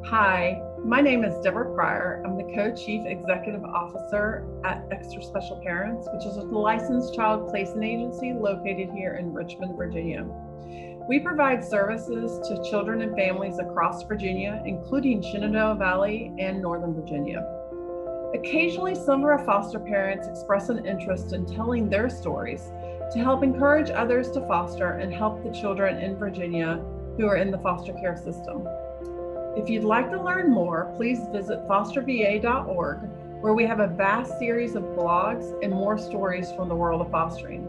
Hi, my name is Deborah Pryor. I'm the Co-Chief Executive Officer at Extra Special Parents, which is a licensed child placement agency located here in Richmond, Virginia. We provide services to children and families across Virginia, including Shenandoah Valley and Northern Virginia. Occasionally, some of our foster parents express an interest in telling their stories to help encourage others to foster and help the children in Virginia who are in the foster care system. If you'd like to learn more, please visit fosterva.org, where we have a vast series of blogs and more stories from the world of fostering.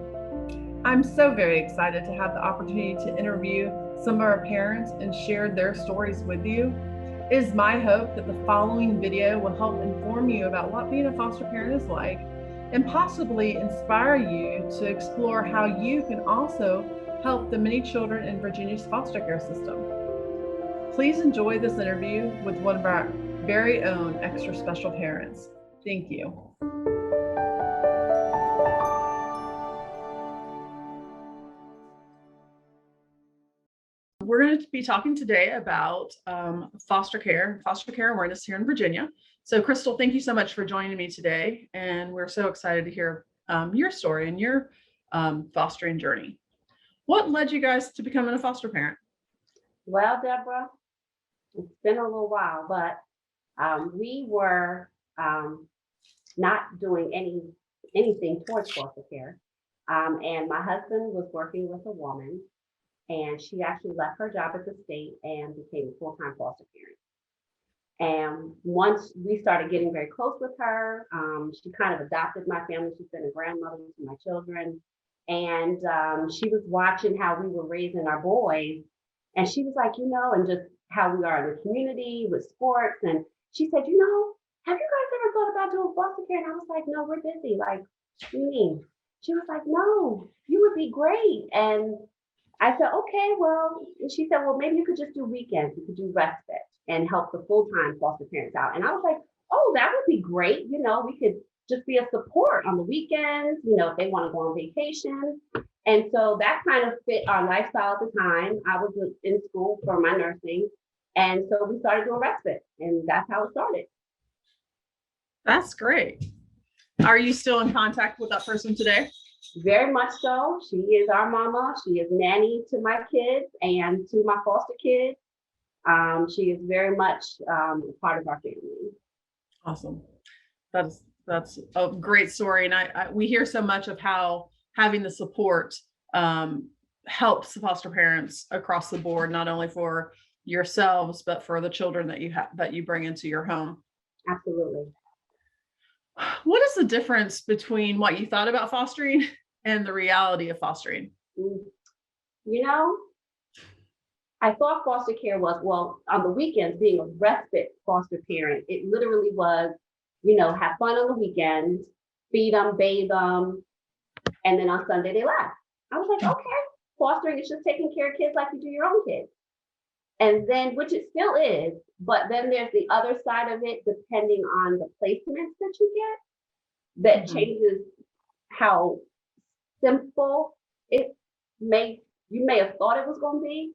I'm so very excited to have the opportunity to interview some of our parents and share their stories with you. It is my hope that the following video will help inform you about what being a foster parent is like and possibly inspire you to explore how you can also help the many children in Virginia's foster care system. Please enjoy this interview with one of our very own extra special parents. Thank you. We're going to be talking today about foster care awareness here in Virginia. So Chrystal, thank you so much for joining me today. And we're so excited to hear your story and your fostering journey. What led you guys to becoming a foster parent? Well, Deborah, it's been a little while, but we were not doing anything towards foster care. And my husband was working with a woman, and she actually left her job at the state and became a full-time foster parent. And once we started getting very close with her, she kind of adopted my family. She's been a grandmother to my children. And she was watching how we were raising our boys. And she was like, and just how we are in the community with sports. And she said, have you guys ever thought about doing foster care? And I was like, no, we're busy. Like, what do you mean? She was like, no, you would be great. And I said, okay, well, and she said, well, maybe you could just do weekends. You could do respite and help the full-time foster parents out. And I was like, oh, that would be great. We could just be a support on the weekends, if they want to go on vacation. And so that kind of fit our lifestyle at the time. I was in school for my nursing. And so we started doing respite, and that's how it started. That's great. Are you still in contact with that person today? Very much so. She is our mama. She is nanny to my kids and to my foster kids. She is very much a part of our family. Awesome. That's a great story. And we hear so much of how having the support helps foster parents across the board, not only for yourselves, but for the children that you bring into your home. Absolutely. What is the difference between what you thought about fostering and the reality of fostering? I thought foster care was, well, on the weekends, being a respite foster parent, it literally was, have fun on the weekends, feed them, bathe them, and then on Sunday they left. I was like, okay, fostering is just taking care of kids like you do your own kids. And then, which it still is, but then there's the other side of it, depending on the placements that you get, that changes how simple you may have thought it was going to be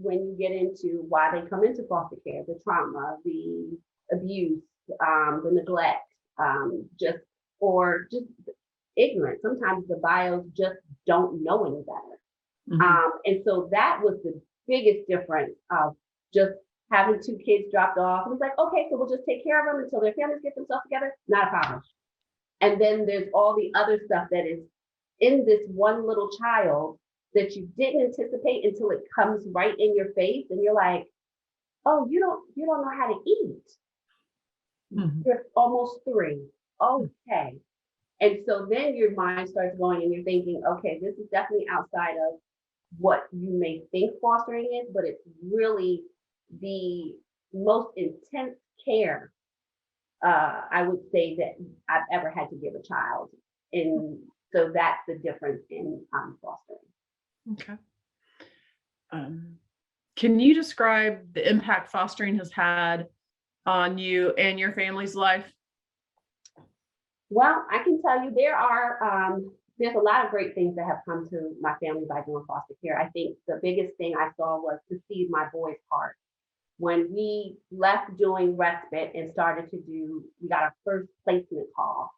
when you get into why they come into foster care, the trauma, the abuse, the neglect, just ignorance. Sometimes the bios just don't know any better. And so that was the biggest difference of just having two kids dropped off. And it's like, okay, so we'll just take care of them until their families get themselves together. Not a problem. And then there's all the other stuff that is in this one little child that you didn't anticipate until it comes right in your face. And you're like, oh, you don't know how to eat. You're almost 3. Okay. And so then your mind starts going and you're thinking, okay, this is definitely outside of what you may think fostering is, but it's really the most intense care I would say that I've ever had to give a child. And so that's the difference in fostering. Okay. Can you describe the impact fostering has had on you and your family's life? Well, I can tell you there's a lot of great things that have come to my family by doing foster care. I think the biggest thing I saw was to see my boys' heart. when we left doing respite and started to we got our first placement call,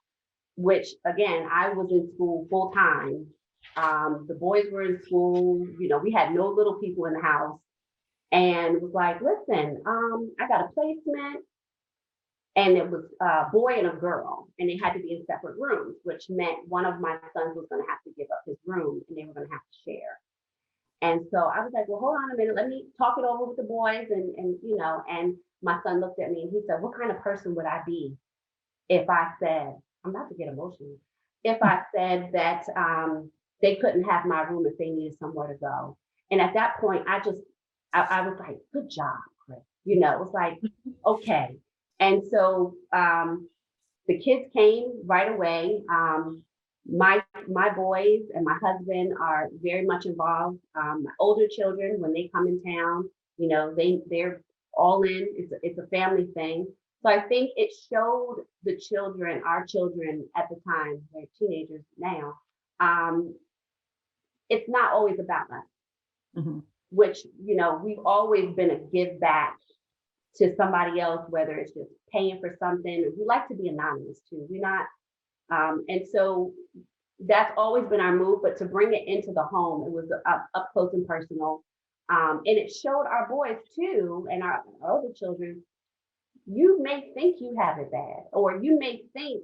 which again, I was in school full time. The boys were in school, we had no little people in the house, and it was like, listen, I got a placement, and it was a boy and a girl, and they had to be in separate rooms, which meant one of my sons was going to have to give up his room and they were going to have to share. And so I was like, well, hold on a minute, let me talk it over with the boys. And my son looked at me and he said, what kind of person would I be if I said, I'm about to get emotional, if I said that they couldn't have my room if they needed somewhere to go? And at that point, I was like, good job, Chris. It was like, okay. And so the kids came right away. My boys and my husband are very much involved. My older children, when they come in town, they're all in. It's a family thing. So I think it showed the children, our children at the time, they're teenagers now. It's not always about us, mm-hmm. which we've always been a give back to somebody else, whether it's just paying for something. We like to be anonymous too. We're not. And so that's always been our move, but to bring it into the home, it was up close and personal. And it showed our boys too, and our older children, you may think you have it bad, or you may think,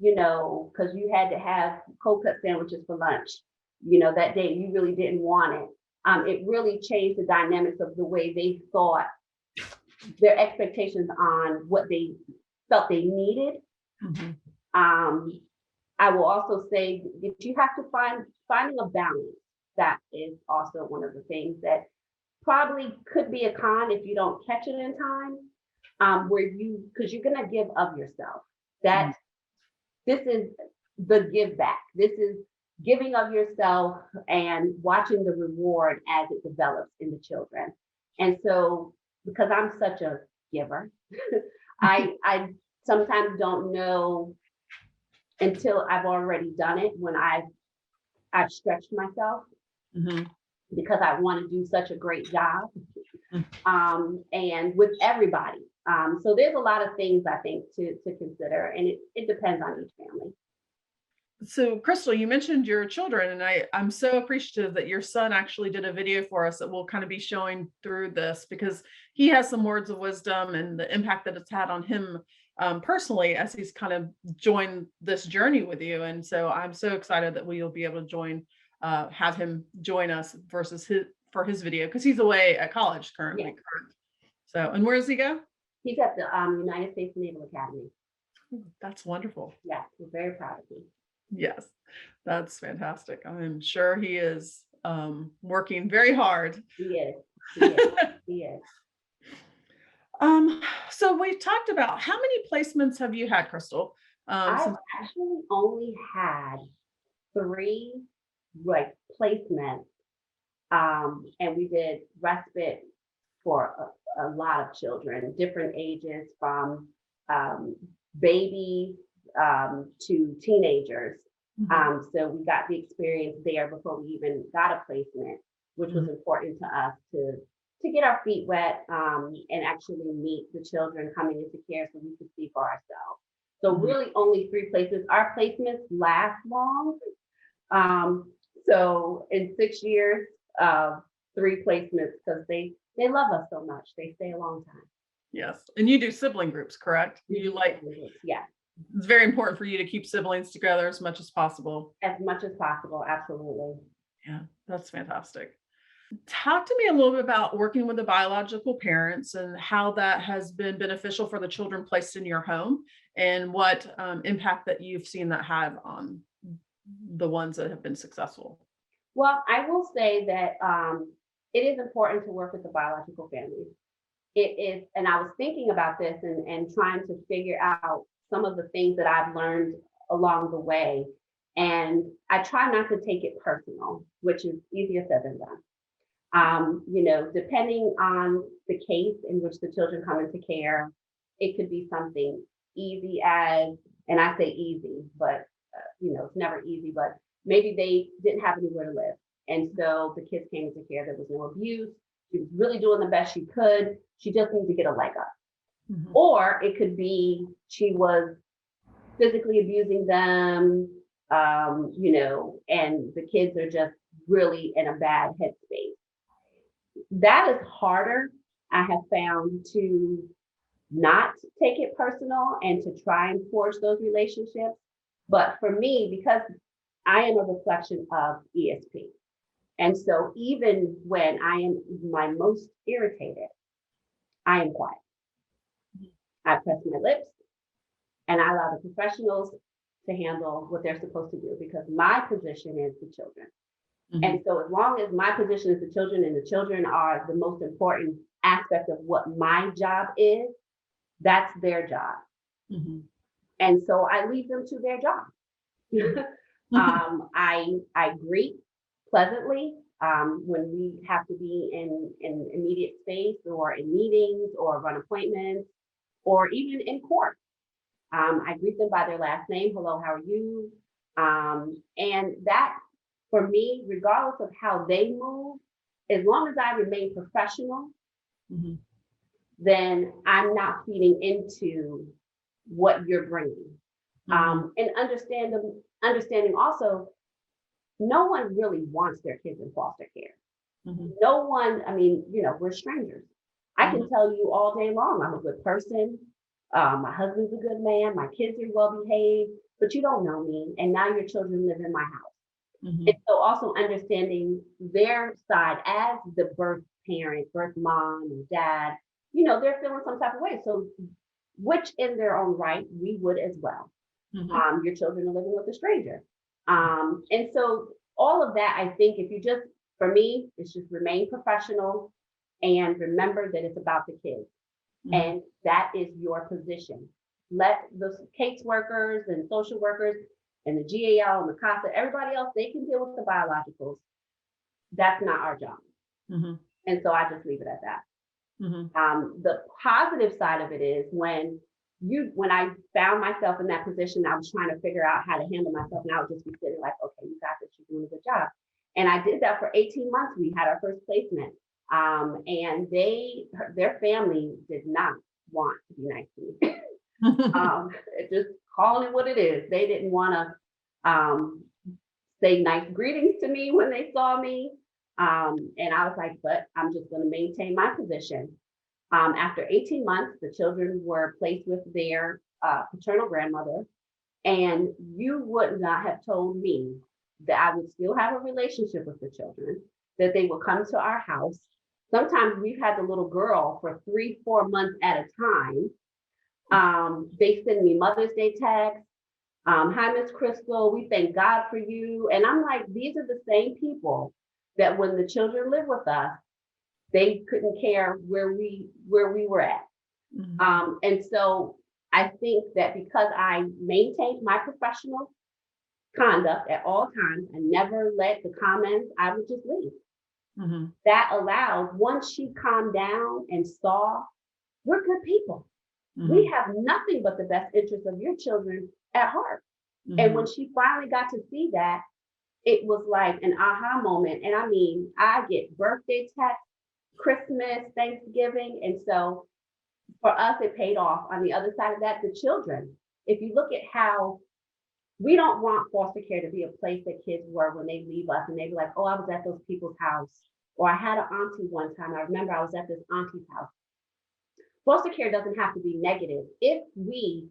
because you had to have cold cut sandwiches for lunch, that day you really didn't want it. It really changed the dynamics of the way they thought, their expectations on what they felt they needed. Mm-hmm. I will also say that you have to finding a balance. That is also one of the things that probably could be a con if you don't catch it in time, because you're going to give of yourself. That This is the give back. This is giving of yourself and watching the reward as it develops in the children. And so, because I'm such a giver, I sometimes don't know until I've already done it when I've stretched myself, mm-hmm. because I want to do such a great job, and with everybody. So there's a lot of things I think to consider, and it depends on each family. So Chrystal, you mentioned your children, and I'm so appreciative that your son actually did a video for us that we'll kind of be showing through this, because he has some words of wisdom and the impact that it's had on him personally as he's kind of joined this journey with you. And so I'm so excited that we'll be able to have him join us for his video, because he's away at college currently. Yeah. So, and where does he go? He's at the United States Naval Academy. That's wonderful. Yeah, we're very proud of him. Yes, that's fantastic. I'm sure he is working very hard. He is. He is. He is. So we've talked about, how many placements have you had, Chrystal? I've actually only had 3 placements, and we did respite for a lot of children, different ages, from babies to teenagers. Mm-hmm. So we got the experience there before we even got a placement, which mm-hmm. was important to us to get our feet wet, and actually meet the children coming into care so we could see for ourselves. So mm-hmm. really only 3 places. Our placements last long. So in 6 years, 3 placements, because they love us so much. They stay a long time. Yes. And you do sibling groups, correct? Yeah. It's very important for you to keep siblings together as much as possible. As much as possible, absolutely. Yeah, that's fantastic. Talk to me a little bit about working with the biological parents and how that has been beneficial for the children placed in your home, and what impact that you've seen that have on the ones that have been successful. Well, I will say that it is important to work with the biological families. It is, and I was thinking about this and trying to figure out some of the things that I've learned along the way. And I try not to take it personal, which is easier said than done. Depending on the case in which the children come into care, it could be something easy as, and I say easy, but it's never easy, but maybe they didn't have anywhere to live. And so the kids came into care. There was no abuse. She was really doing the best she could. She just needs to get a leg up. Mhm. Or it could be she was physically abusing them, and the kids are just really in a bad headspace. That is harder, I have found, to not take it personal and to try and forge those relationships. But for me, because I am a reflection of ESP. And so even when I am my most irritated, I am quiet. I press my lips and I allow the professionals to handle what they're supposed to do because my position is the children. And so as long as my position is the children and the children are the most important aspect of what my job is, that's their job. Mhm. And so I leave them to their job. I greet pleasantly when we have to be in immediate space or in meetings or run appointments or even in court. I greet them by their last name. Hello, how are you? And that, for me, regardless of how they move, as long as I remain professional, Mhm. then I'm not feeding into what you're bringing. And understanding also, no one really wants their kids in foster care. Mhm. No one, I mean, we're strangers. I can tell you all day long, I'm a good person. My husband's a good man. My kids are well behaved, but you don't know me. And now your children live in my house. Mhm. And so also understanding their side as the birth parent, birth mom and dad, they're feeling some type of way. So, which in their own right, we would as well. Mhm. Your children are living with a stranger. And so all of that, I think if you just, for me, it's just remain professional and remember that it's about the kids. Mhm. And that is your position. Let the caseworkers and social workers and the GAL and the CASA, everybody else, they can deal with the biologicals. That's not our job. Mhm. And so I just leave it at that. Mhm. The positive side of it is when I found myself in that position, I was trying to figure out how to handle myself, and I would just be sitting like, okay, you got this, you're doing a good job. And I did that for 18 months. We had our first placement. And their family did not want to be nice to me. Just calling it what it is. They didn't want to say nice greetings to me when they saw me. And I was like, but I'm just going to maintain my position. After 18 months, the children were placed with their paternal grandmother. And you would not have told me that I would still have a relationship with the children, that they would come to our house. Sometimes we've had the little girl for 3-4 months at a time. They send me Mother's Day texts. Hi, Miss Chrystal, we thank God for you. And I'm like, these are the same people that when the children live with us, they couldn't care where we were at. Mhm. And so I think that because I maintained my professional conduct at all times and never let the comments, I would just leave. Mhm. That allowed, once she calmed down and saw, we're good people. We Mhm. have nothing but the best interest of your children at heart. And when Mhm. she finally got to see that, it was like an aha moment. And I mean, I get birthday texts, Christmas, Thanksgiving. And so for us, it paid off. On the other side of that, the children, if you look at how we don't want foster care to be a place that kids were when they leave us and they be like, oh, I was at those people's house. Or I had an auntie one time. I remember I was at this auntie's house. Foster care doesn't have to be negative. If we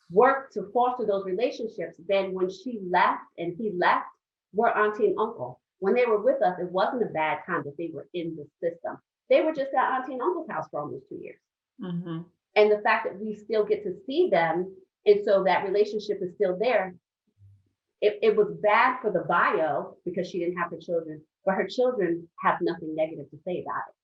work to foster those relationships, then when she left and he left, we're auntie and uncle. When they were with us, it wasn't a bad time that they were in the system. They were just at auntie and uncle's house for almost 2 years. Mhm. And the fact that we still get to see them, and so that relationship is still there, it was bad for the bio because she didn't have her children, but her children have nothing negative to say about it.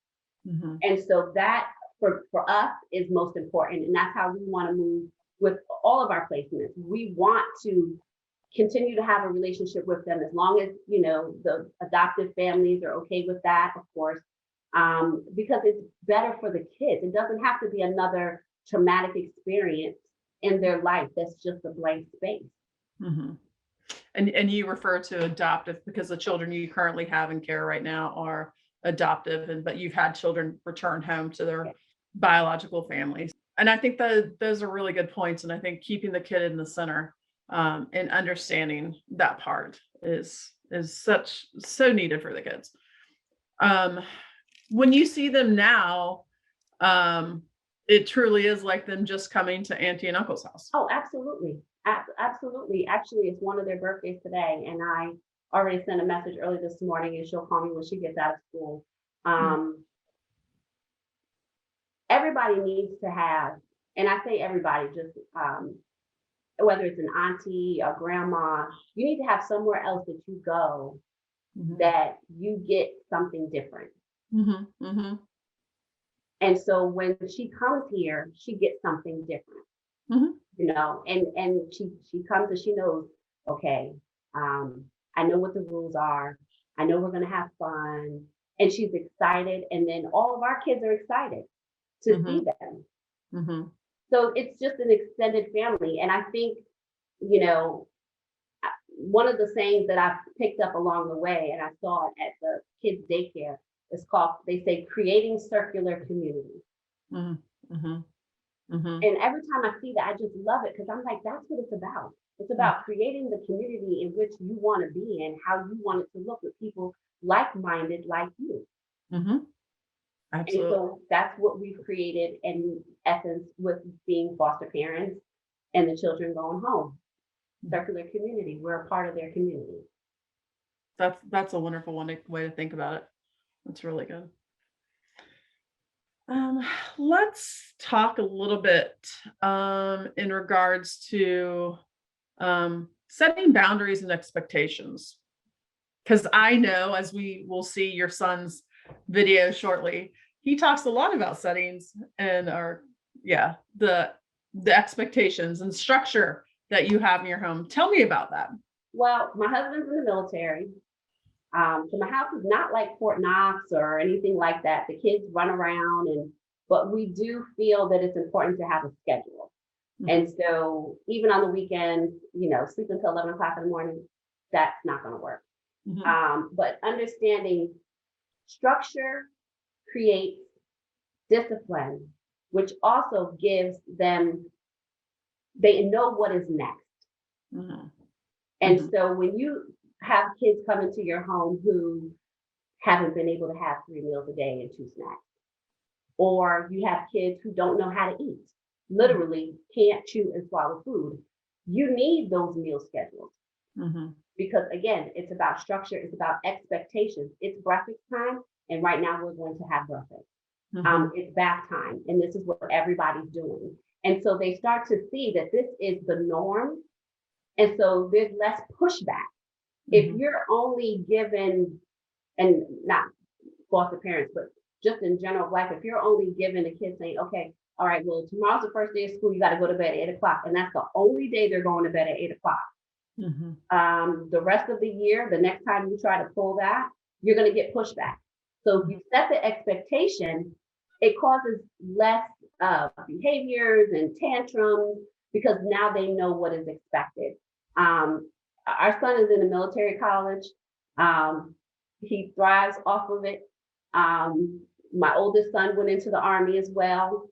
Mhm. And so that for us is most important. And that's how we want to move with all of our placements. We want to continue to have a relationship with them as long as, the adoptive families are okay with that, of course, because it's better for the kids. It doesn't have to be another traumatic experience in their life. That's just a blank space. Mhm. And you refer to adoptive because the children you currently have in care right now are adoptive, but you've had children return home to Yeah. biological families. And I think that those are really good points. And I think keeping the kid in the center, and understanding that part is so needed for the kids. Um, when you see them now, it truly is like them just coming to auntie and uncle's house. Oh, absolutely. Absolutely. Actually, it's one of their birthdays today, and I already sent a message early this morning, and she'll call me when she gets out of school. Everybody needs to have, and I say everybody, just whether it's an auntie or grandma, you need to have somewhere else that you go that you get something different. And so when she comes here, she gets something different, you know, and she comes and she knows, okay, I know what the rules are. I know we're going to have fun. And she's excited. And then all of our kids are excited to see them. So it's just an extended family. And I think, you know, one of the sayings that I've picked up along the way, and I saw it at the kids' daycare, is called, they say, creating circular community. And every time I see that, I just love it, because I'm like, that's what it's about. It's about creating the community in which you want to be in, how you want it to look, with people like-minded like you. Absolutely. And so that's what we've created in essence with being foster parents and the children going home. Circular community. We're a part of their community. That's a wonderful way to think about it. That's really good. Let's talk a little bit in regards to setting boundaries and expectations. Because I know, as we will see your son's video shortly, he talks a lot about settings and the expectations and structure that you have in your home. Tell me about that. Well, my husband's in the military. So my house is not like Fort Knox or anything like that. The kids run around, but we do feel that it's important to have a schedule. And so even on the weekends, you know, sleep until 11 o'clock in the morning, that's not going to work. But understanding structure creates discipline, which also gives them, they know what is next. And so when you have kids come into your home who haven't been able to have 3 meals a day and 2 snacks, or you have kids who don't know how to eat, literally can't chew and swallow food, you need those meal schedules. Because again, it's about structure, it's about expectations. It's breakfast time, and right now we're going to have breakfast. It's bath time, and this is what everybody's doing. And so they start to see that this is the norm. And so there's less pushback. If you're only given, and not foster parents, but just in general life, if you're only given a kid saying, okay, all right, well, tomorrow's the first day of school, you got to go to bed at 8 o'clock. And that's the only day they're going to bed at 8 o'clock. The rest of the year, the next time you try to pull that, you're going to get pushback. So if you set the expectation, it causes less behaviors and tantrums, because now they know what is expected. Our son is in a military college. He thrives off of it. My oldest son went into the Army as well.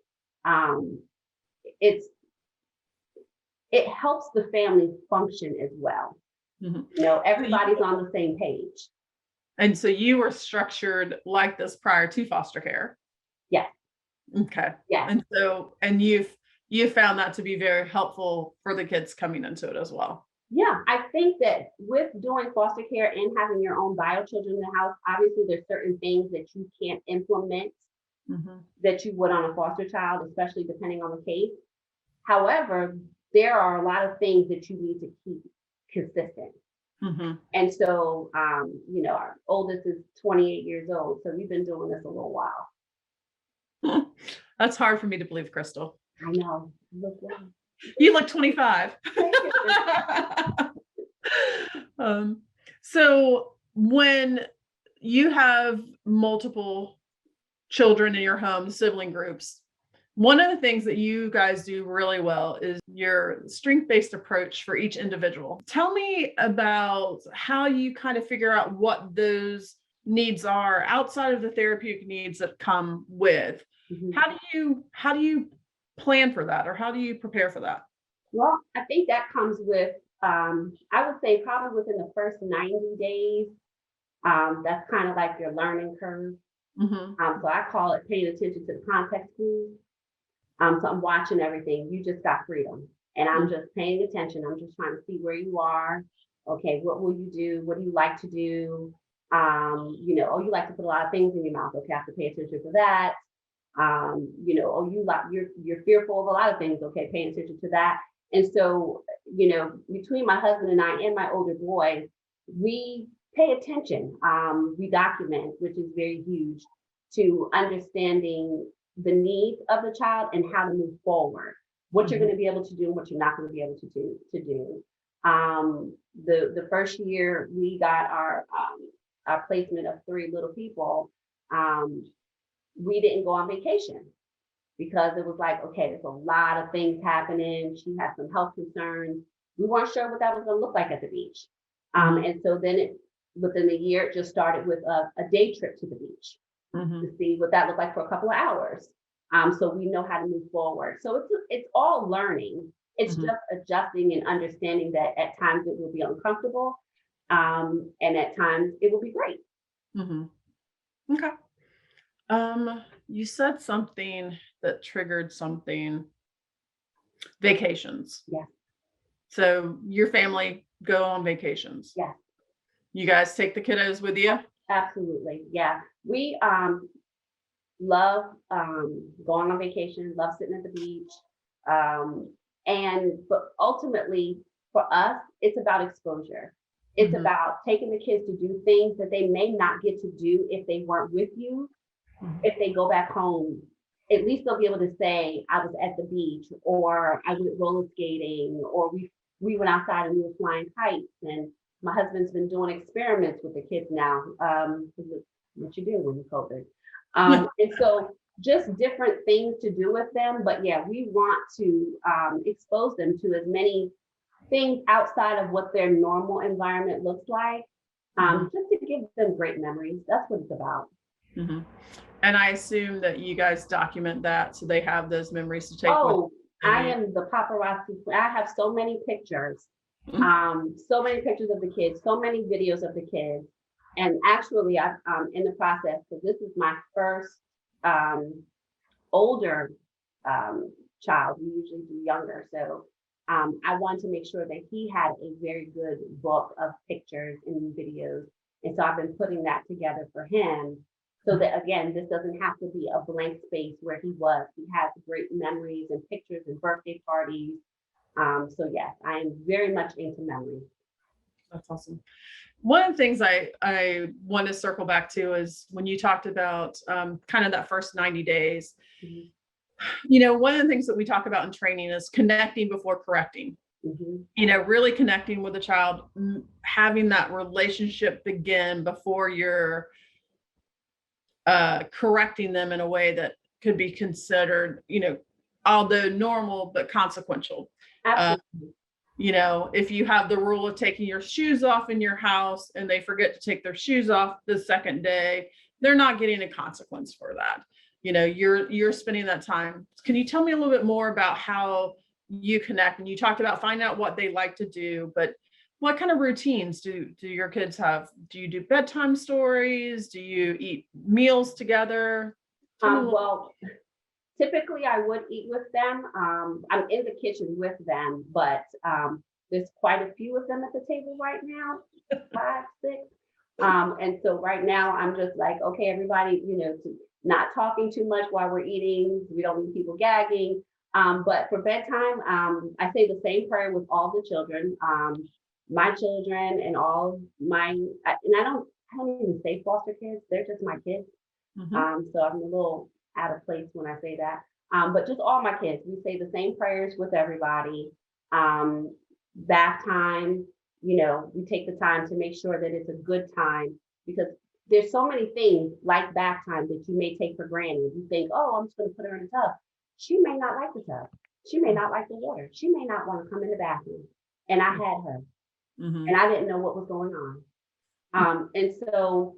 It helps the family function as well. You know, everybody's on the same page. And so you were structured like this prior to foster care? Yes. Okay. Yeah. And so, and you found that to be very helpful for the kids coming into it as well? Yeah, I think that with doing foster care and having your own bio children in the house, obviously there's certain things that you can't implement that you would on a foster child, especially depending on the case. However, there are a lot of things that you need to keep consistent. And so, you know, our oldest is 28 years old, so we've been doing this a little while. That's hard for me to believe, Chrystal. I know. Look young. You look 25. So when you have multiple children in your home, sibling groups, one of the things that you guys do really well is your strength-based approach for each individual. Tell me about how you kind of figure out what those needs are outside of the therapeutic needs that come with Mhm. How do you plan for that, or how do you prepare for that? Well, I think that comes with, I would say probably within the first 90 days. That's kind of like your learning curve. Mhm. So I call it paying attention to the context clues. So I'm watching everything. You just got freedom. And I'm Mm, just paying attention. I'm just trying to see where you are. Okay, what will you do? What do you like to do? Oh, you like to put a lot of things in your mouth. Okay, I have to pay attention to that. Oh, you're fearful of a lot of things. Okay, paying attention to that. And so, between my husband and I and my older boy, we pay attention. We document, which is very huge, to understanding the needs of the child and how to move forward. What you're mhm, going to be able to do and what you're not going to be able to do. The first year we got our placement of three little people. Um, we didn't go on vacation because it was like, okay, there's a lot of things happening. She has some health concerns. We weren't sure what that was going to look like at the beach. mhm, And so then within the year, it just started with a day trip to the beach to mhm, see what that looked like for a couple of hours. So we know how to move forward. So it's all learning. It's mhm, just adjusting and understanding that at times it will be uncomfortable, and at times it will be great. mhm. Okay. You said something that triggered something. Vacations. Yes, So your family go on vacations. yes. You guys take the kiddos with you? Absolutely. Yeah. We love going on vacation, love sitting at the beach. Um, but ultimately for us, it's about exposure. It's Mhm, about taking the kids to do things that they may not get to do if they weren't with you. mhm. If they go back home, at least they'll be able to say, I was at the beach, or I went roller skating, or we went outside and we were flying kites. And my husband's been doing experiments with the kids now. What you do when you COVID. And so just different things to do with them. But yeah, we want to expose them to as many things outside of what their normal environment looks like, Mhm, just to give them great memories. That's what it's about. mhm. And I assume that you guys document that so they have those memories to take with Oh, them. I am the paparazzi. I have Mhm. so many pictures of the kids, so many videos of the kids. And actually, I'm in the process, because this is my first um, older um, child. We usually do younger. So I wanted to make sure that he had a very good book of pictures and videos. And so I've been putting that together for him so that, again, this doesn't have to be a blank space where he was. He has great memories and pictures and birthday parties. So, yes, I am very much into memory. That's awesome. One of the things I want to circle back to is when you talked about kind of that first 90 days. Mhm, One of the things that we talk about in training is connecting before correcting. mhm, Really connecting with the child, having that relationship begin before you're correcting them in a way that could be considered, although normal but consequential. Uh, absolutely. if you have the rule of taking your shoes off in your house and they forget to take their shoes off the second day, they're not getting a consequence for that. You're spending that time. Can you tell me a little bit more about how you connect? And you talked about finding out what they like to do, but what kind of routines do your kids have? Do you do bedtime stories? Do you eat meals together? Tell me a little. Well, typically, I would eat with them. I'm in the kitchen with them, but there's quite a few of them at the table right now, five, six. And so right now, I'm just like, okay, everybody, not talking too much while we're eating. We don't need people gagging. But for bedtime, I say the same prayer with all the children, my children and all and I don't even say foster kids. They're just my kids. Mhm. So I'm a little out of place when I say that. But just all my kids, we say the same prayers with everybody. Bath time, we take the time to make sure that it's a good time, because there's so many things like bath time that you may take for granted. You think, oh, I'm just going to put her in a tub. She may not like the tub. She may not like the water. She may not want to come in the bathroom. And I had her, and Mhm. I didn't know what was going on. And so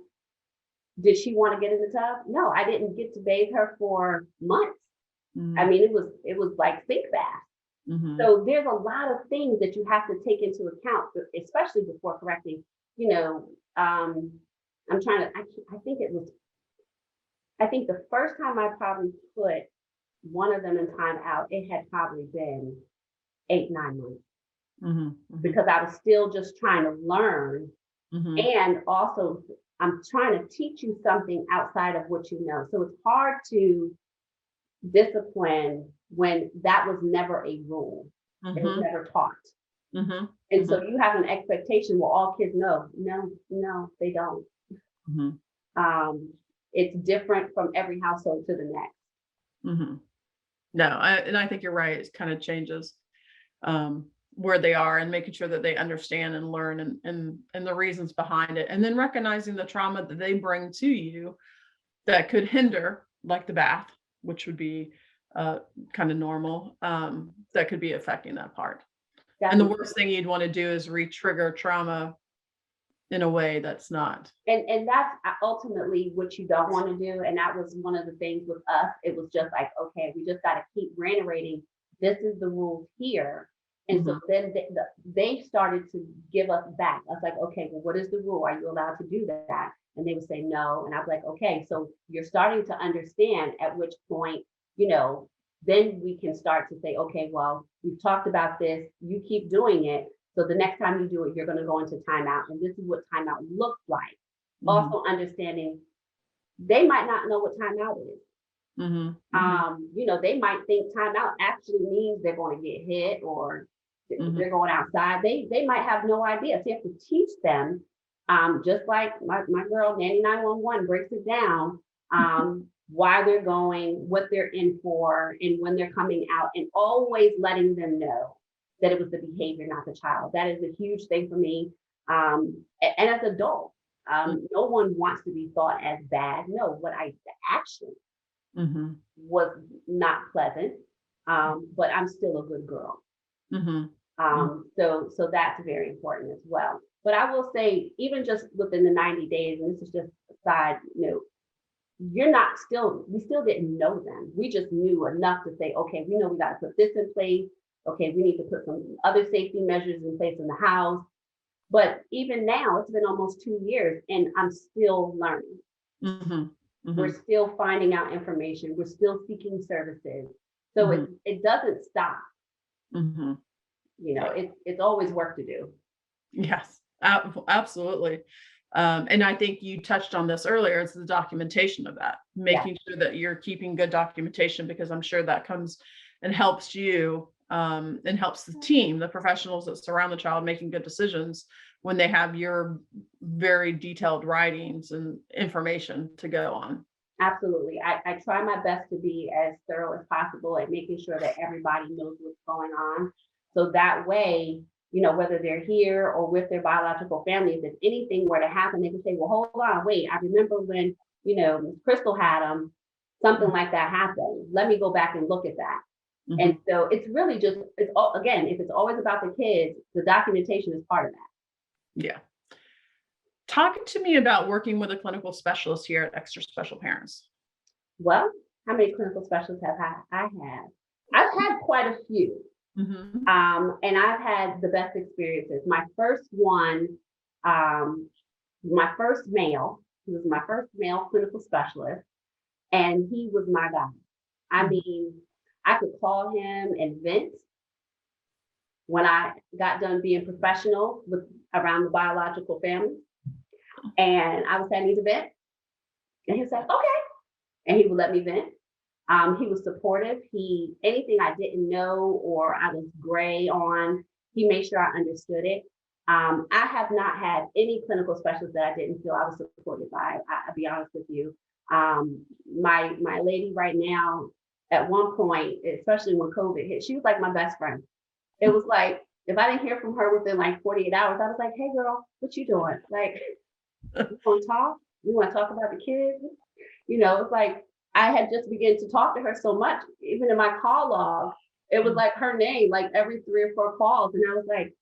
Did she want to get in the tub? No, I didn't get to bathe her for months. I Mm-hmm. mean, it was like sink bath. Mm-hmm. So there's a lot of things that you have to take into account, especially before correcting. You know, I'm trying to. I think it was. I think the first time I probably put one of them in time out, it had probably been 8, 9 months Mm-hmm. because I was still just trying to learn, Mm-hmm. and also I'm trying to teach you something outside of what you know. So it's hard to discipline when that was never a rule. It was Mm-hmm. never taught. Mm-hmm. And Mm-hmm. so you have an expectation, well, all kids know. No, no, they don't. Mm-hmm. Um, it's different from every household to the next. Mm-hmm. No, and I think you're right. It kind of changes where they are and making sure that they understand and learn and the reasons behind it, and then recognizing the trauma that they bring to you that could hinder, like the bath, which would be uh, kind of normal, that could be affecting that part. And the Definitely. worst thing you'd want to do is re-trigger trauma in a way that's not. And that's ultimately what you don't want to do. And that was one of the things with us. It was just like, okay, we just got to keep reiterating, this is the rules here. And so Mhm. then they started to give us back. I was like, okay, well, what is the rule? Are you allowed to do that? And they would say no. And I was like, okay, so you're starting to understand, at which point, you know, then we can start to say, okay, well, we've talked about this, you keep doing it. So the next time you do it, you're going to go into timeout. And this is what timeout looks like. Mhm. Also understanding they might not know what timeout is. Mhm. Mhm. They might think timeout actually means they're going to get hit or Mhm. they're going outside. They might have no idea. So you have to teach them, just like my girl, Nanny 911 breaks it down, why they're going, what they're in for, and when they're coming out, and always letting them know that it was the behavior, not the child. That is a huge thing for me. And as adults, no one wants to be thought as bad. No, the action Mhm. was not pleasant, but I'm still a good girl. Mhm. Mhm. So that's very important as well. But I will say, even just within the 90 days, and this is just a side note, we still didn't know them. We just knew enough to say, okay, we know we got to put this in place. Okay, we need to put some other safety measures in place in the house. But even now, it's been almost 2 years and I'm still learning. Mhm. We're Mhm. still finding out information. We're still seeking services. So Mhm. it doesn't stop. Mhm. Yeah. It's always work to do. Yes, absolutely. And I think you touched on this earlier. It's the documentation of that, Yeah, making sure that you're keeping good documentation, because I'm sure that comes and helps you, and helps the team, the professionals that surround the child, making good decisions when they have your very detailed writings and information to go on. absolutely. I try my best to be as thorough as possible at making sure that everybody knows what's going on. So that way, whether they're here or with their biological families, if anything were to happen, they can say, well, hold on, wait, I remember when, Chrystal had them, something Mhm. like that happened. Let me go back and look at that. And Mhm. so it's really just, it's all, again, if it's always about the kids, the documentation is part of that. Yeah. Talk to me about working with a clinical specialist here at Extra Special Parents. Well, how many clinical specialists have I had? I've had quite a few. Mhm. And I've had the best experiences. My first one, um, my first male, he was my first male clinical specialist, and he was my guy. I Mhm. mean, I could call him and vent when I got done being professional with around the biological family. And I would say, I need to vent. And he'd say, okay. And he would let me vent. He was supportive. Anything I didn't know or I was gray on, he made sure I understood it. I have not had any clinical specialist that I didn't feel I was supported by. I'll be honest with you. My lady right now, at one point, especially when COVID hit, she was like my best friend. It was like if I didn't hear from her within like 48 hours, I was like, "Hey, girl, what you doing? Like, you want to talk? You want to talk about the kids?" It's like I had just begun to talk to her so much, even in my call log, it was like her name, like every 3 or 4 calls. And I was like,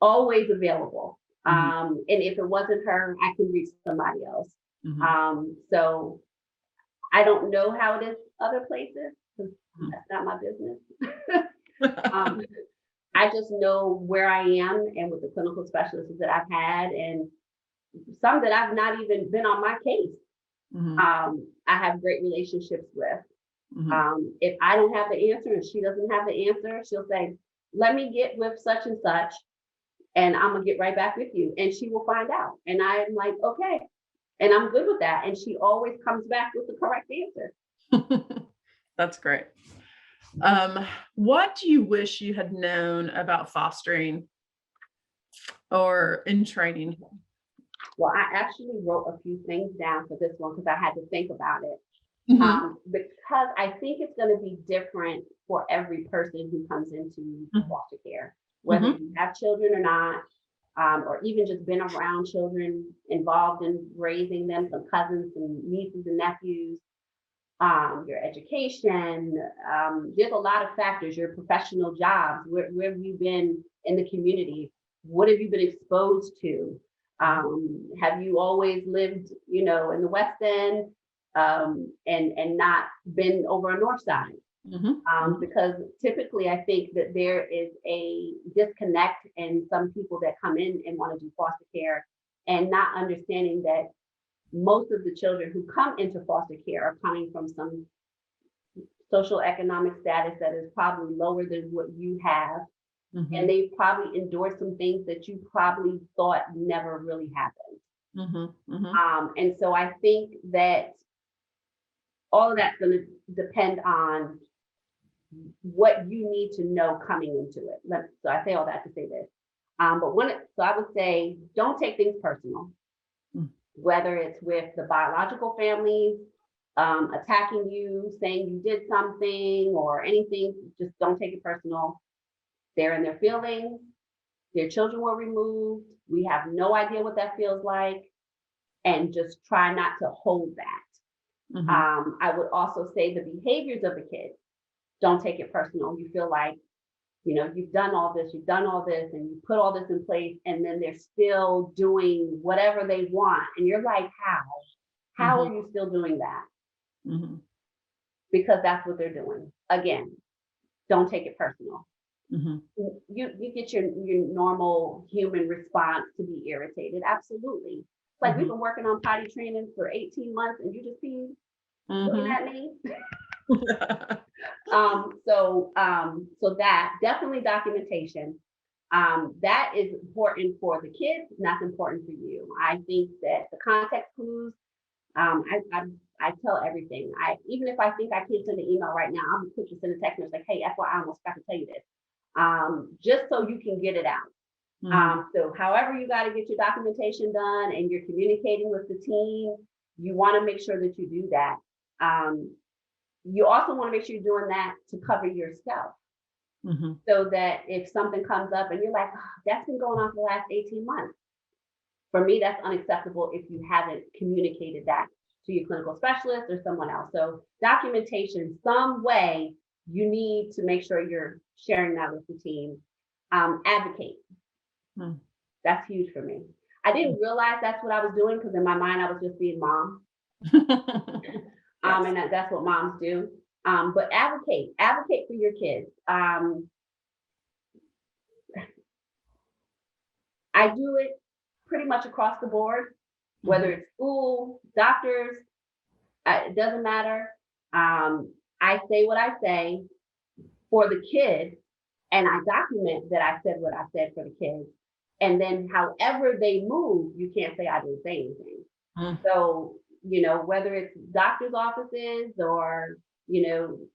always available. Mhm. And if it wasn't her, I can reach somebody else. So I don't know how it is other places, because that's not my business. um, I just know where I am and with the clinical specialists that I've had, and some that I've not even been on my case. I have great relationships with. If I don't have the answer and she doesn't have the answer, she'll say, let me get with such and such, and I'm gonna get right back with you. And she will find out. And I'm like, okay. And I'm good with that. And she always comes back with the correct answer. That's great. What do you wish you had known about fostering or in training? Well, I actually wrote a few things down for this one because I had to think about it. Because I think it's going to be different for every person who comes into foster care, whether you have children or not, or even just been around children, involved in raising them, some cousins and nieces and nephews, your education. There's a lot of factors, your professional jobs, where have you been in the community? What have you been exposed to? Have you always lived, in the West End, and not been over on North Side? Because typically I think that there is a disconnect in some people that come in and want to do foster care and not understanding that most of the children who come into foster care are coming from some social economic status that is probably lower than what you have. And they've probably endured some things that you probably thought never really happened. And so I think that all of that's going to depend on what you need to know coming into it. So I say all that to say this. So I would say, don't take things personal, whether it's with the biological families attacking you, saying you did something or anything. Just don't take it personal. They're in their feelings. Their children were removed. We have no idea what that feels like, and just try not to hold that. I would also say the behaviors of the kids, don't take it personal. You feel like, you've done all this, and you put all this in place, and then they're still doing whatever they want. And you're like, how are you still doing that? Because that's what they're doing. Again, don't take it personal. You get your normal human response to be irritated. Absolutely. Like we've been working on potty training for 18 months and you just be looking at me. So that definitely documentation. That is important for the kids, and that's important for you. I think that the context clues, I tell everything. Even if I think I can't send an email right now, I'll just quickly send a text message like, hey, FYI, I almost forgot to tell you this. Just so you can get it out. So however you got to get your documentation done and you're communicating with the team, you want to make sure that you do that. You also want to make sure you're doing that to cover yourself. So that if something comes up and you're like, that's been going on for the last 18 months. For me, that's unacceptable if you haven't communicated that to your clinical specialist or someone else. So documentation, some way, you need to make sure you're sharing that with the team. Advocate. That's huge for me. I didn't realize that's what I was doing because in my mind, I was just being mom. And that's what moms do. But advocate for your kids. I do it pretty much across the board, whether it's school, doctors, it doesn't matter. I say what I say for the kids, and I document that I said what I said for the kids. And then however they move, you can't say I didn't say anything. So, whether it's doctor's offices or,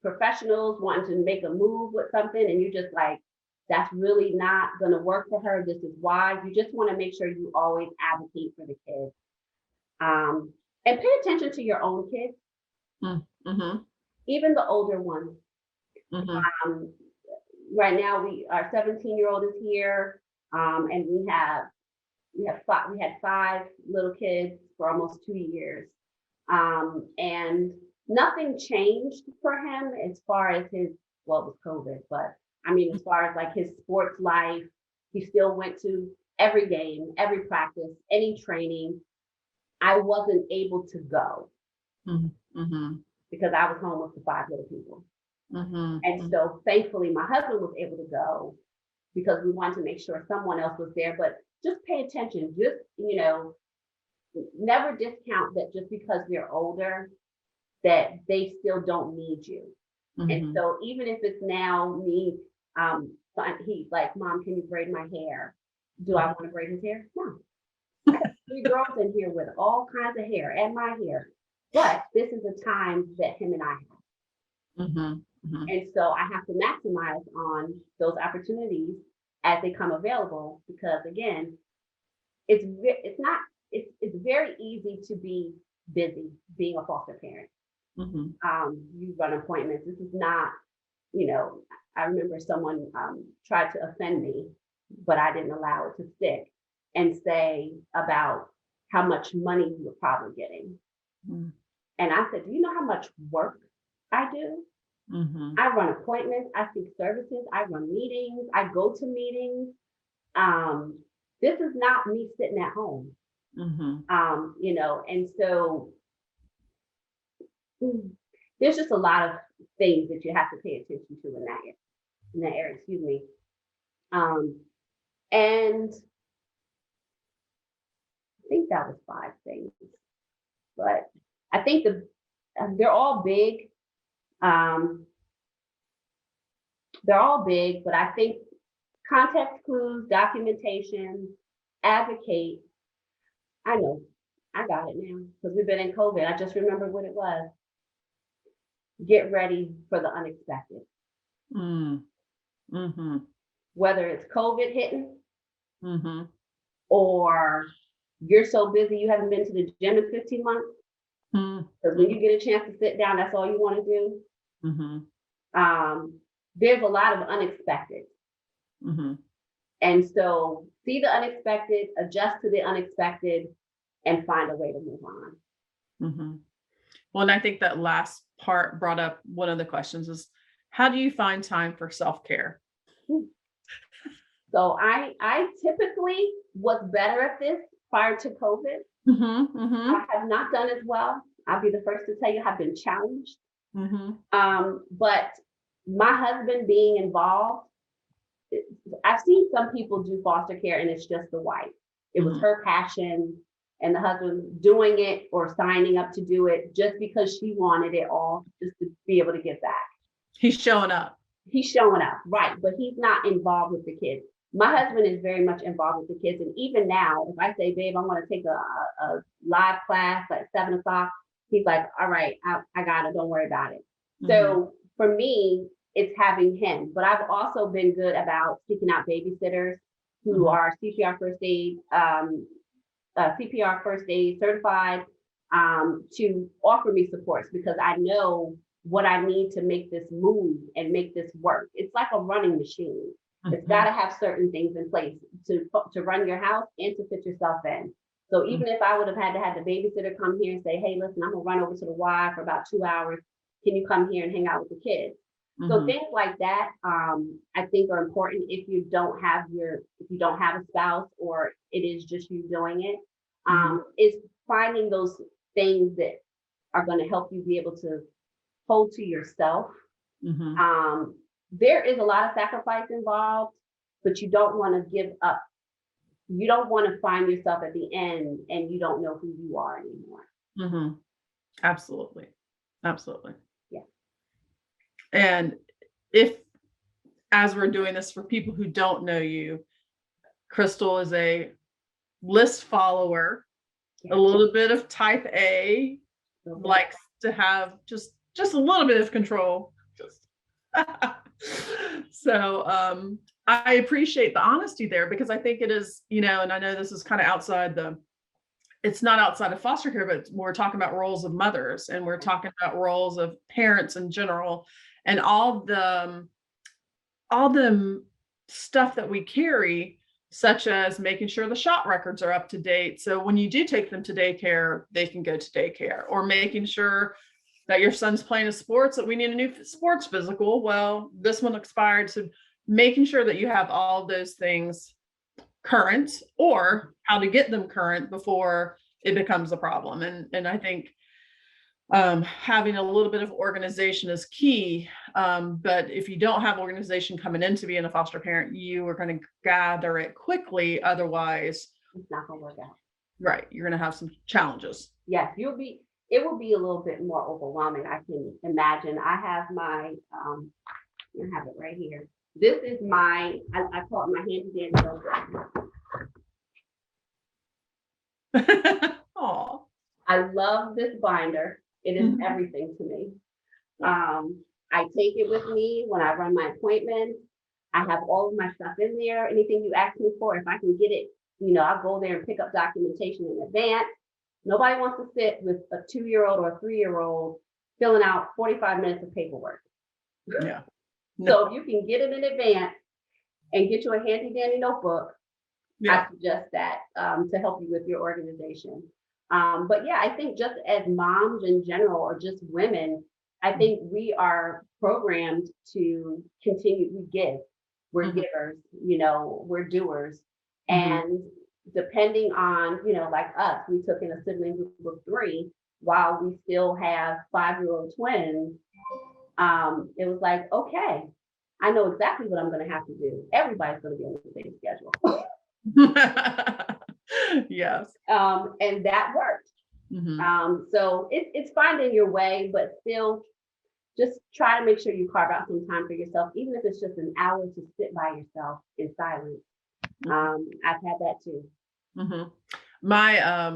professionals wanting to make a move with something, and you're just like, that's really not going to work for her. This is why. You just want to make sure you always advocate for the kids. And pay attention to your own kids, even the older ones. Right now, our 17-year-old is here, and we had 5 little kids for almost 2 years, and nothing changed for him as far as it was COVID, but I mean, as far as like his sports life, he still went to every game, every practice, any training. I wasn't able to go Mm-hmm. because I was home with the 5 little people. Mm-hmm. And so thankfully my husband was able to go because we wanted to make sure someone else was there. But just pay attention, just, never discount that just because they're older, that they still don't need you. And Mm-hmm. so even if it's now me, he's like, Mom, can you braid my hair? Do I want to braid his hair? No. I got 3 girls in here with all kinds of hair and my hair. But this is a time that him and I have. Mm-hmm. Mm-hmm. And so I have to maximize on those opportunities as they come available, because again, it's very easy to be busy being a foster parent. Mm-hmm. You run appointments. This is not, you know, I remember someone tried to offend me, but I didn't allow it to stick, and say about how much money you were probably getting. Mm-hmm. And I said, do you know how much work I do? Mm-hmm. I run appointments, I seek services, I run meetings, I go to meetings. This is not me sitting at home. Mm-hmm. And so there's just a lot of things that you have to pay attention to in that area, excuse me. And I think that was 5 things, but I think they're all big. They're all big, but I think context clues, documentation, advocate. I know, I got it now because we've been in COVID. I just remembered what it was. Get ready for the unexpected. Mm-hmm. Whether it's COVID hitting, Mm-hmm. or you're so busy you haven't been to the gym in 15 months. Because when you get a chance to sit down, that's all you want to do. Mm-hmm. There's a lot of unexpected. Mm-hmm. And so see the unexpected, adjust to the unexpected, and find a way to move on. Mm-hmm. Well, and I think that last part brought up one of the questions is, how do you find time for self-care? So I typically was better at this prior to COVID. Mm-hmm. Mm-hmm. I have not done as well. I'll be the first to tell you I've been challenged. Mm-hmm. But my husband being involved, I've seen some people do foster care and it's just the wife. It was her passion, and the husband doing it or signing up to do it just because she wanted it all, just to be able to give back. He's showing up. He's showing up, right, but he's not involved with the kids. My husband is very much involved with the kids. And even now, if I say, babe, I want to take a live class at 7 o'clock, he's like, all right, I got it. Don't worry about it. Mm-hmm. So for me, it's having him. But I've also been good about seeking out babysitters who are CPR first aid certified, to offer me supports, because I know what I need to make this move and make this work. It's like a running machine. It's got to have certain things in place to run your house and to fit yourself in. So even if I would have had to have the babysitter come here and say, hey, listen, I'm gonna run over to the Y for about 2 hours. Can you come here and hang out with the kids? So things like that, I think are important if you don't have a spouse, or it is just you doing it. Is finding those things that are going to help you be able to hold to yourself. There is a lot of sacrifice involved, but you don't want to give up. You don't want to find yourself at the end and you don't know who you are anymore. Absolutely. Absolutely. Yeah. And if, as we're doing this, for people who don't know you, Chrystal is a list follower, a little bit of type A, likes to have just a little bit of control. So I appreciate the honesty there, because I think it is, and I know this is kind of it's not outside of foster care, but we're talking about roles of mothers, and we're talking about roles of parents in general, and all the stuff that we carry, such as making sure the shot records are up to date. So when you do take them to daycare, they can go to daycare, or making sure that your son's playing a sports, that we need a new sports physical. Well, this one expired. So making sure that you have all of those things current, or how to get them current before it becomes a problem. And I think having a little bit of organization is key. But if you don't have organization coming into being a foster parent, you are going to gather it quickly. Otherwise, It's not gonna work out. right, you're going to have some challenges. Yes, it will be a little bit more overwhelming. I can imagine. I have my, I have it right here. This is my, I call it my handy dandy notebook. Aw. I love this binder. It is everything to me. I take it with me when I run my appointments. I have all of my stuff in there. Anything you ask me for, if I can get it, I'll go there and pick up documentation in advance. Nobody wants to sit with a 2-year-old or a 3-year-old filling out 45 minutes of paperwork. Yeah. So if you can get it in advance and get you a handy dandy notebook, Yeah. I suggest that to help you with your organization. But yeah, I think just as moms in general, or just women, I think we are programmed to continue. We give. We're givers. We're doers. And depending on, like us, we took in a sibling group of 3 while we still have 5-year-old twins. It was like, okay, I know exactly what I'm going to have to do. Everybody's going to be on the same schedule. Yes. And that worked. So it's finding your way, but still just try to make sure you carve out some time for yourself, even if it's just an hour to sit by yourself in silence. I've had that too. My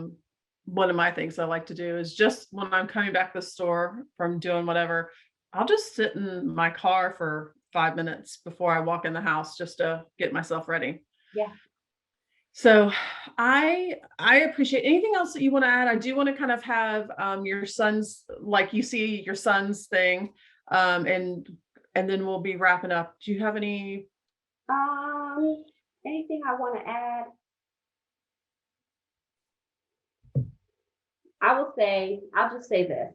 one of my things I like to do is just when I'm coming back to the store from doing whatever, I'll just sit in my car for 5 minutes before I walk in the house just to get myself ready. Yeah. So I appreciate anything else that you want to add. I do want to kind of have your son's, like you see your son's thing, and then we'll be wrapping up. Do you have any? Anything I want to add? I'll just say this.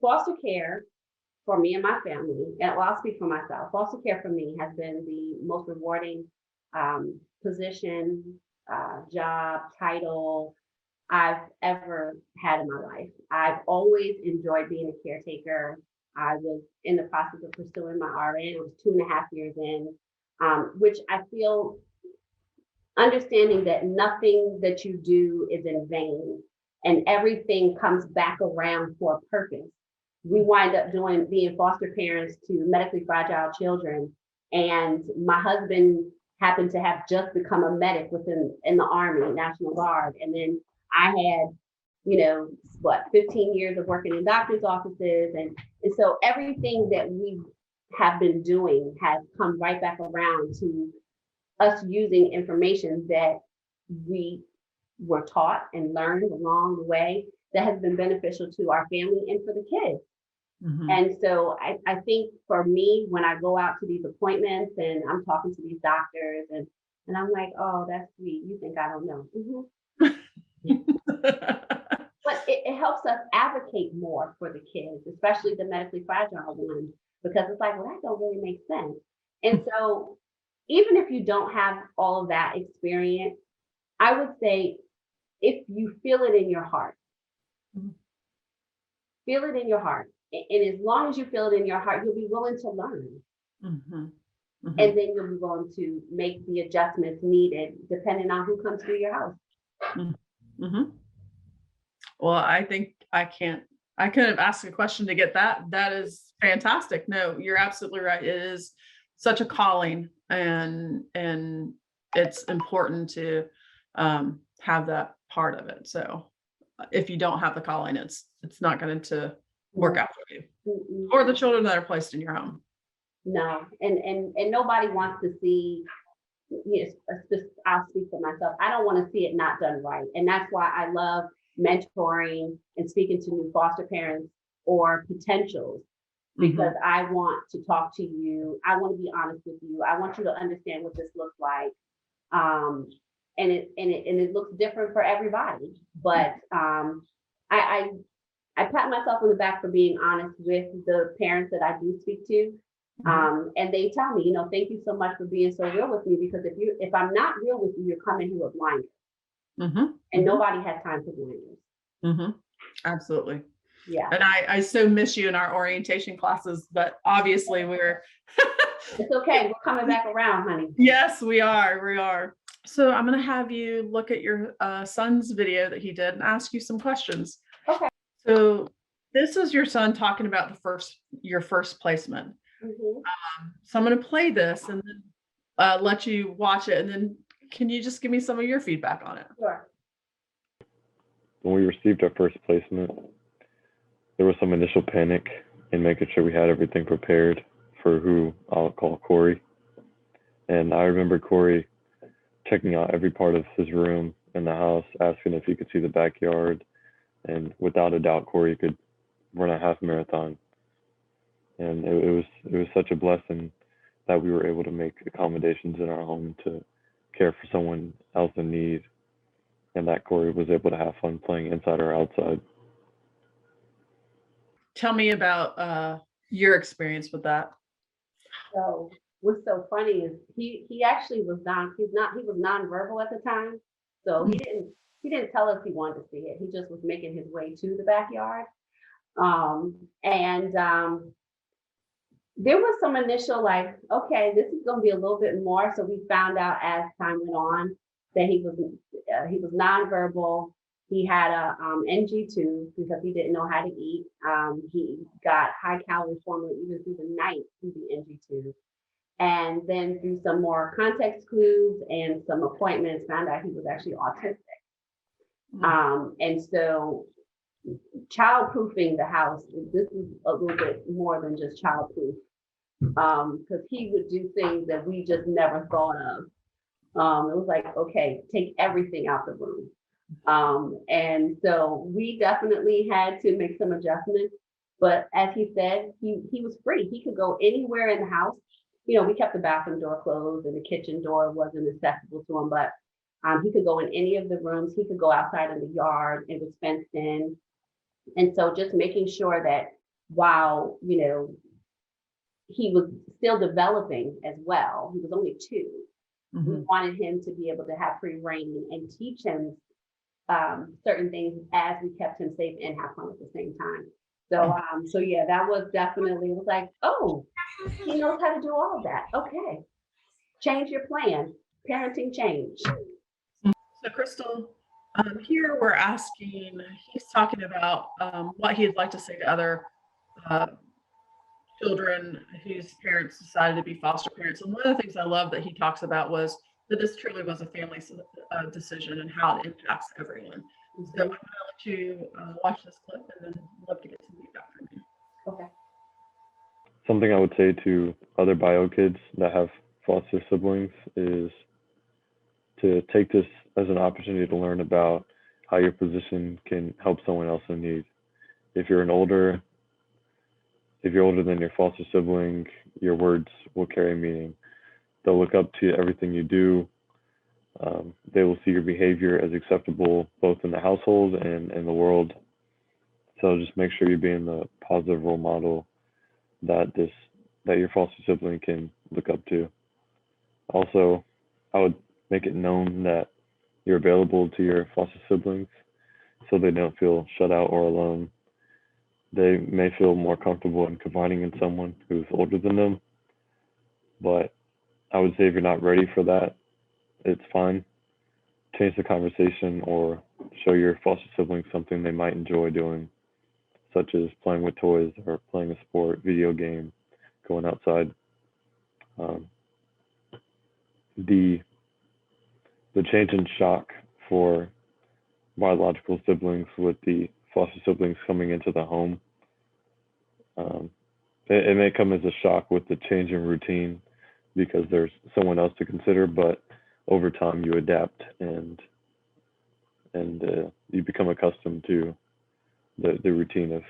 Foster care for me and my family, and I'll speak for myself. Foster care for me has been the most rewarding position, job, title I've ever had in my life. I've always enjoyed being a caretaker. I was in the process of pursuing my RN. I was 2.5 years in, which I feel, understanding that nothing that you do is in vain and everything comes back around for a purpose. We wind up being foster parents to medically fragile children. And my husband happened to have just become a medic in the Army, National Guard. And then I had, 15 years of working in doctor's offices. And so everything that we have been doing has come right back around to us using information that we were taught and learned along the way that has been beneficial to our family and for the kids. And so I think for me, when I go out to these appointments and I'm talking to these doctors and I'm like, oh, that's sweet. You think I don't know. But it helps us advocate more for the kids, especially the medically fragile ones, because it's like, well, that don't really make sense. And so even if you don't have all of that experience, I would say if you feel it in your heart, feel it in your heart. And as long as you feel it in your heart, you'll be willing to learn. And then you'll be willing to make the adjustments needed depending on who comes through your house. Well, I think I couldn't have asked a question to get that. That is fantastic. No, you're absolutely right. It is such a calling, and it's important to have that part of it. So if you don't have the calling, it's not going to work out for you or the children that are placed in your home. No, and nobody wants to see, I'll speak for myself. I don't want to see it not done right. And that's why I love mentoring and speaking to new foster parents or potentials, because I want to talk to you. I want to be honest with you. I want you to understand what this looks like. And it looks different for everybody. But I pat myself on the back for being honest with the parents that I do speak to. And they tell me, thank you so much for being so real with me, because if I'm not real with you, you're coming here with blinders. and nobody has time for millennials. Absolutely. Yeah, And I so miss you in our orientation classes, but obviously we're it's okay. We're coming back around, honey. yes, we are. We are. So I'm going to have you look at your son's video that he did and ask you some questions. Okay. So this is your son talking about your first placement. So I'm going to play this and then let you watch it. And then can you just give me some of your feedback on it? Sure. When we received our first placement, there was some initial panic in making sure we had everything prepared for who I'll call Corey. And I remember Corey checking out every part of his room in the house, asking if he could see the backyard. And without a doubt, Corey could run a half marathon. And it was such a blessing that we were able to make accommodations in our home to care for someone else in need, and that Corey was able to have fun playing inside or outside. Tell me about your experience with that. So what's so funny is he actually was he was nonverbal at the time. So he didn't tell us he wanted to see it. He just was making his way to the backyard. And there was some initial like, okay, this is going to be a little bit more. So we found out as time went on that he was nonverbal. He had a NG2 because he didn't know how to eat. He got high calorie formula even through the night through the NG2. And then through some more context clues and some appointments, found out he was actually autistic. And so child-proofing the house, this is a little bit more than just child-proof, because he would do things that we just never thought of. It was like, okay, take everything out the room. And so we definitely had to make some adjustments. But as he said, he was free. He could go anywhere in the house. You know, we kept the bathroom door closed and the kitchen door wasn't accessible to him, but he could go in any of the rooms. He could go outside in the yard. It was fenced in. And so just making sure that while, you know, he was still developing as well, he was only 2. We wanted him to be able to have free reign and teach him certain things as we kept him safe and have fun at the same time. So yeah, that was definitely, it was like, oh, he knows how to do all of that. Okay. Change your plan. Parenting change. So Chrystal, here we're asking, he's talking about what he'd like to say to other children whose parents decided to be foster parents. And one of the things I love that he talks about was that this truly was a family decision and how it impacts everyone. So I'm going to let you watch this clip and then love to get some feedback from you. Okay. Something I would say to other bio kids that have foster siblings is to take this as an opportunity to learn about how your position can help someone else in need. If you're older than your foster sibling, your words will carry meaning. They'll look up to everything you do. They will see your behavior as acceptable both in the household and in the world. So just make sure you're being the positive role model that your foster sibling can look up to. Also, I would make it known that you're available to your foster siblings so they don't feel shut out or alone. They may feel more comfortable in confiding in someone who's older than them, but I would say if you're not ready for that, it's fine. Change the conversation or show your foster siblings something they might enjoy doing, such as playing with toys or playing a sport, video game, going outside. The change in shock for biological siblings with the foster siblings coming into the home, it may come as a shock with the change in routine because there's someone else to consider, but over time you adapt and you become accustomed to the routine of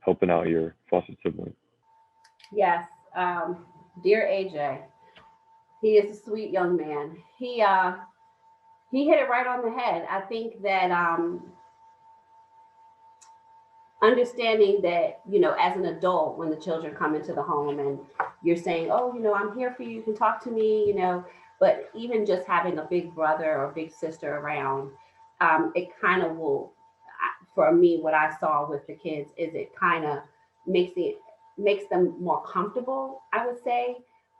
helping out your foster sibling. Yes, dear AJ, he is a sweet young man. He hit it right on the head. I think that understanding that, you know, as an adult, when the children come into the home and you're saying, oh, you know, I'm here for you, you can talk to me, you know, but even just having a big brother or big sister around, it kind of will, for me, what I saw with the kids is it kind of makes them more comfortable, I would say,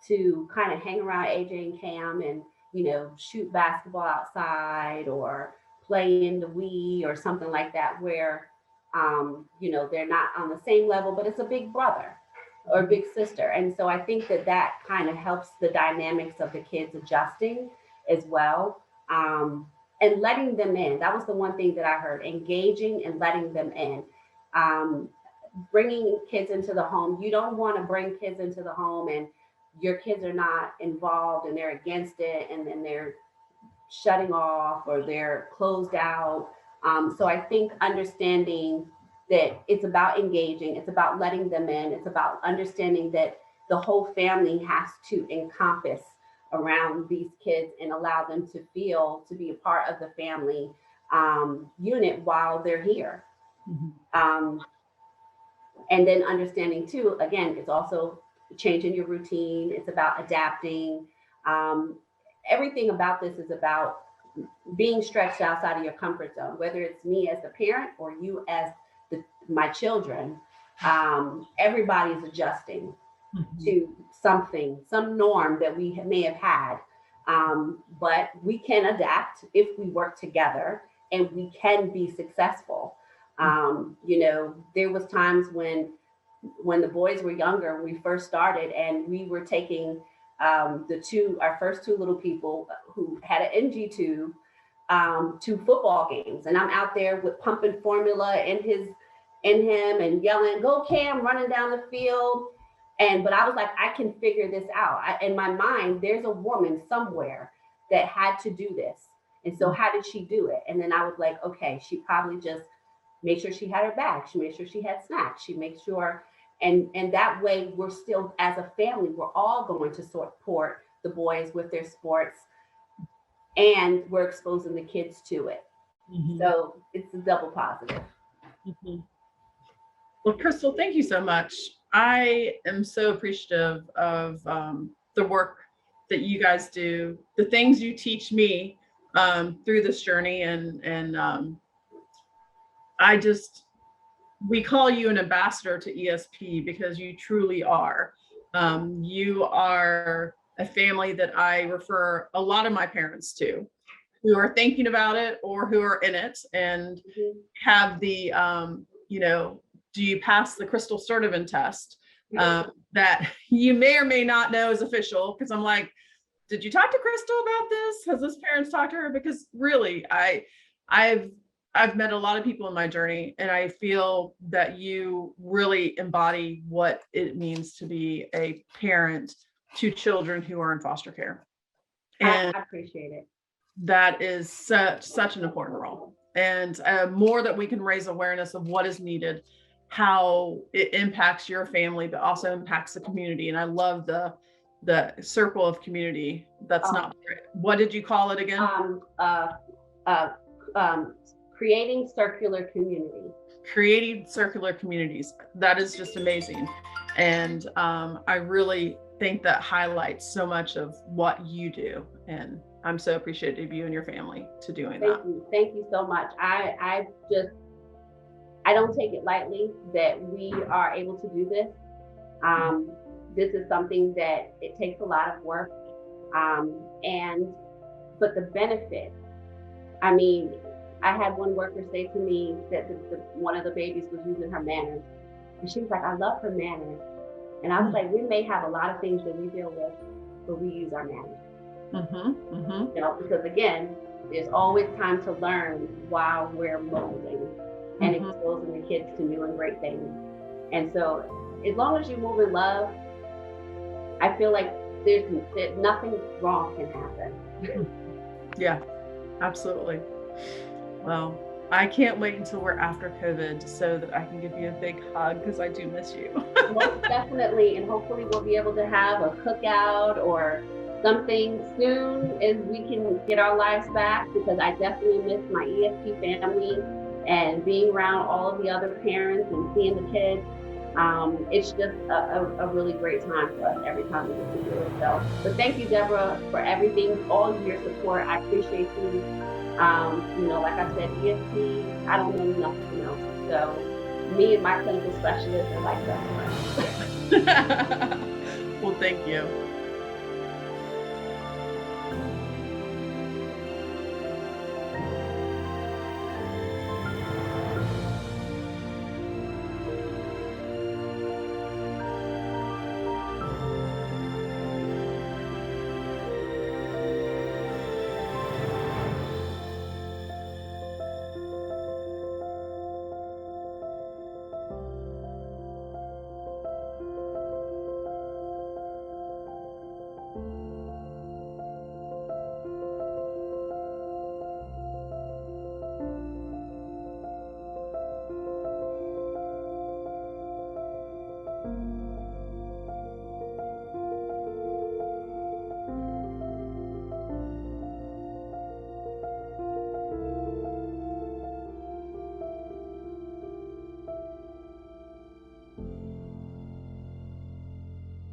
to kind of hang around AJ and Cam and, shoot basketball outside or play in the Wii or something like that, where, they're not on the same level, but it's a big brother or a big sister. And so I think that kind of helps the dynamics of the kids adjusting as well. And letting them in. That was the one thing that I heard, engaging and letting them in. Bringing kids into the home. You don't want to bring kids into the home and your kids are not involved and they're against it and then they're shutting off or they're closed out. So I think understanding that it's about engaging, it's about letting them in, it's about understanding that the whole family has to encompass around these kids and allow them to feel to be a part of the family unit while they're here. And then understanding too, again, it's also changing your routine. It's about adapting. Everything about this is about being stretched outside of your comfort zone, whether it's me as the parent or you as my children. Everybody's adjusting to something, some norm that we may have had. But we can adapt if we work together and we can be successful. There was times when the boys were younger, we first started and we were taking our first two little people who had an NG tube to football games. And I'm out there with pumping formula in him and yelling, "Go Cam," running down the field. But I was like, I can figure this out. In my mind, there's a woman somewhere that had to do this. And so how did she do it? And then I was like, okay, she probably just made sure she had her bag. She made sure she had snacks. She made sure, and that way we're still, as a family, we're all going to support the boys with their sports and we're exposing the kids to it. So it's a double positive. Well, Chrystal, thank you so much. I am so appreciative of the work that you guys do, the things you teach me through this journey. And we call you an ambassador to ESP because you truly are. You are a family that I refer a lot of my parents to, who are thinking about it or who are in it and have the, do you pass the Chrystal Sturdivant test that you may or may not know is official? Because I'm like, did you talk to Chrystal about this? Has this parents talked to her? Because really, I've met a lot of people in my journey, and I feel that you really embody what it means to be a parent to children who are in foster care. And I appreciate it. That is such an important role. And more that we can raise awareness of what is needed, how it impacts your family, but also impacts the community. And I love the circle of community. That's not, what did you call it again? Creating circular community. Creating circular communities. That is just amazing. And I really think that highlights so much of what you do. And I'm so appreciative of you and your family to doing that. Thank you so much. I don't take it lightly that we are able to do this. This is something that it takes a lot of work. But the benefit, I mean, I had one worker say to me that one of the babies was using her manners. And she was like, "I love her manners." And I was like, we may have a lot of things that we deal with, but we use our manners. Because again, there's always time to learn while we're molding and exposing the kids to new and great things. And so as long as you move in love, I feel like there's nothing wrong can happen. Yeah, absolutely. Well, I can't wait until we're after COVID so that I can give you a big hug, because I do miss you. Most definitely, and hopefully we'll be able to have a cookout or something soon as we can get our lives back, because I definitely miss my ESP family and being around all of the other parents and seeing the kids. It's just a really great time for us every time we get to do it. So, but thank you, Deborah, for everything, all of your support. I appreciate you. Like I said, EFT, I don't know nothing else. So me and my clinical specialist are like best friends. Well, thank you.